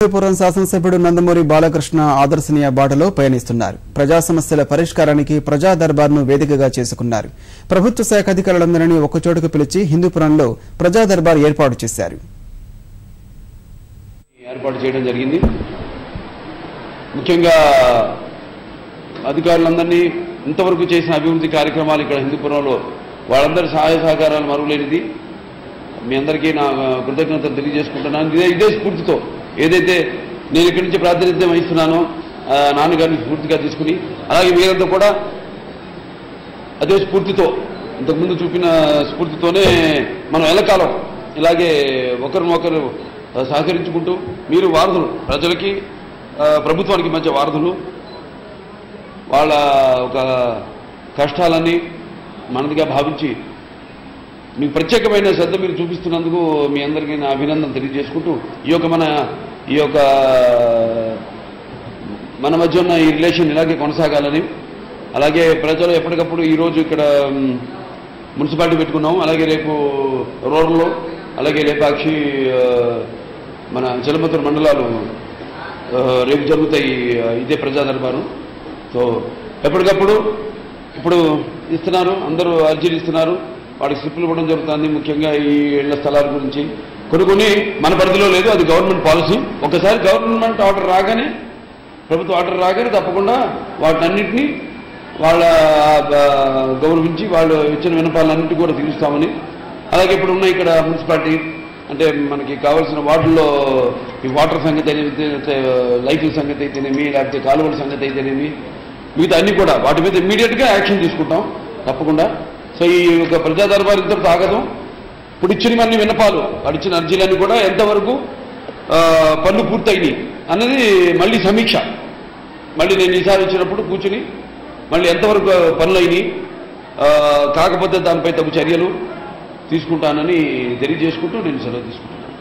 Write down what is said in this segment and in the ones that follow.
హిందూపురం శాసనసభ్యుడు నందమూరి బాలకృష్ణ ఆదర్శనీయ బాటలో పయనిస్తున్నారు. ప్రజా సమస్యల పరిష్కారానికి ప్రజా దర్బార్ను వేదికగా చేసుకున్నారు. ప్రభుత్వ శాఖ అధికారులందరినీ ఒకచోటుకు పిలిచి హిందూపురంలో ప్రజా దర్బార్ ఏర్పాటు చేశారు. ఏర్పాటు చేయడం జరిగింది. ముఖ్యంగా అధికారులందరినీ ఇంతవరకు చేసిన అభివృద్ధి కార్యక్రమాలు ఇక్కడ హిందూపురంలో వాళ్ళందరి సహాయ సహకారాలు మరువలేనిది. మీ అందరికీ నా కృతజ్ఞతలు తెలియజేసుకుంటున్నాను. ఇదే స్ఫూర్తితో ఏదైతే నేను ఇక్కడి నుంచి ప్రాతినిధ్యం వహిస్తున్నానో నాన్నగారిని స్ఫూర్తిగా తీసుకుని, అలాగే మీరంతా కూడా అదే స్ఫూర్తితో ఇంతకుముందు చూపిన స్ఫూర్తితోనే మనం ఎల్లకాలం ఇలాగే ఒకరినొకరు సహకరించుకుంటూ, మీరు వారధులు, ప్రజలకి ప్రభుత్వానికి మధ్య వారధులు, వాళ్ళ ఒక కష్టాలన్నీ మనదిగా భావించి మీకు ప్రత్యేకమైన శ్రద్ధ మీరు చూపిస్తున్నందుకు మీ అందరికీ నా అభినందన తెలియజేసుకుంటూ, మన మధ్య ఉన్న ఈ రిలేషన్ ఇలాగే కొనసాగాలని, అలాగే ప్రజలు ఎప్పటికప్పుడు ఈరోజు ఇక్కడ మున్సిపాలిటీ పెట్టుకున్నాము, అలాగే రేపు రూరల్లో, అలాగే లేపాక్షి, మన చిలమతూరు మండలాలు రేపు జరుగుతాయి ఇదే ప్రజా దర్బారు. సో ఎప్పటికప్పుడు ఇప్పుడు ఇస్తున్నారు, అందరూ అర్జీలు ఇస్తున్నారు, వాడికి స్లిప్లు ఇవ్వడం జరుగుతుంది. ముఖ్యంగా ఈ ఇళ్ల స్థలాల గురించి కొన్ని మన పరిధిలో లేదు, అది గవర్నమెంట్ పాలసీ. ఒకసారి గవర్నమెంట్ ఆర్డర్ రాగానే, ప్రభుత్వ ఆర్డర్ రాగానే తప్పకుండా వాటినన్నింటినీ వాళ్ళ గౌరవించి వాళ్ళు ఇచ్చిన విన్నపాలన్నింటినీ కూడా తీరుస్తామని, అలాగే ఇప్పుడు ఉన్న ఇక్కడ మున్సిపాలిటీ అంటే మనకి కావాల్సిన వార్డుల్లో ఈ వాటర్ సంగతి అయితేనేమి, లైట్ల సంగతి అయితేనేమి, లేకపోతే కాలువల సంగతి అయితేనేమి, మిగతా అన్ని కూడా వాటి మీద ఇమ్మీడియట్గా యాక్షన్ తీసుకుంటాం తప్పకుండా. సో ఈ యొక్క ప్రజా దర్బార్ ఇంతటితో ఆగదు. ఇప్పుడు ఇచ్చినవన్నీ విన్నపాలు, వాడు ఇచ్చిన అర్జీలన్నీ కూడా ఎంతవరకు పనులు పూర్తయినాయి అన్నది మళ్ళీ సమీక్ష. మళ్ళీ నేను ఈసారి వచ్చినప్పుడు కూర్చుని మళ్ళీ ఎంతవరకు పనులు అయినాయి, కాకపోతే దానిపై తగు చర్యలు తీసుకుంటానని తెలియజేసుకుంటూ నేను సెలవు తీసుకుంటున్నాను.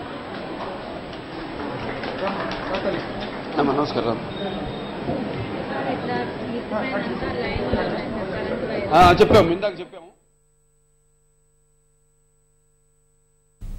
నమస్కారం. చెప్పాము, ఇందాక చెప్పాము.